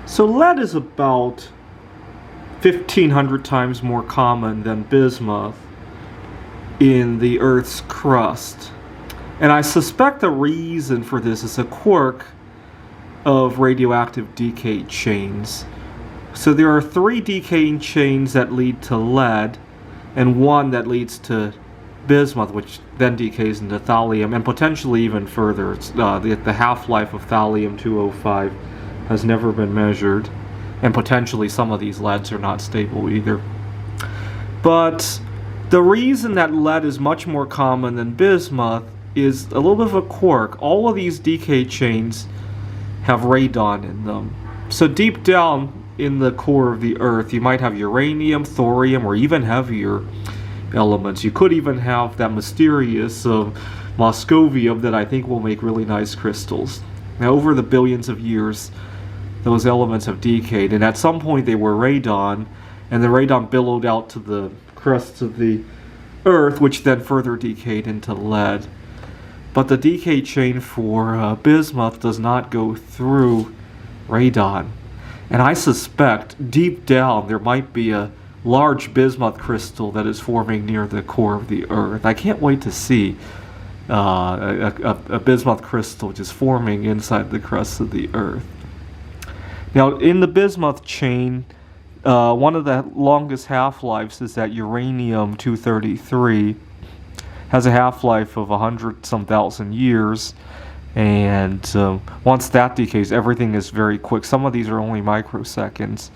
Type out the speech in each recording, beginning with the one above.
So lead is about 1,500 times more common than bismuth in the Earth's crust. And I suspect the reason for this is a quirk of radioactive decay chains. So there are 3 decaying chains that lead to lead, and 1 that leads to bismuth, which then decays into thallium, and potentially even further. The half-life of thallium-205 has never been measured, and potentially some of these leads are not stable either. But the reason that lead is much more common than bismuth is a little bit of a quirk. All of these decay chains have radon in them. So deep down in the core of the Earth, you might have uranium, thorium, or even heavier elements. You could even have that mysterious moscovium that I think will make really nice crystals. Now, over the billions of years, those elements have decayed, and at some point they were radon, and the radon billowed out to the crust of the Earth, which then further decayed into lead. But the decay chain for bismuth does not go through radon. And I suspect deep down there might be a large bismuth crystal that is forming near the core of the Earth. I can't wait to see a bismuth crystal just forming inside the crust of the Earth. Now, in the bismuth chain, one of the longest half-lives is that uranium-233 has a half-life of 100-some thousand years, and once that decays, everything is very quick. Some of these are only microseconds,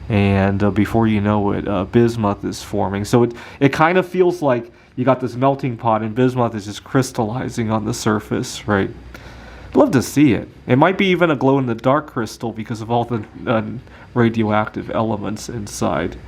and before you know it, bismuth is forming. So it kind of feels like you got this melting pot, and bismuth is just crystallizing on the surface, right? I'd love to see it. It might be even a glow-in-the-dark crystal because of all the radioactive elements inside.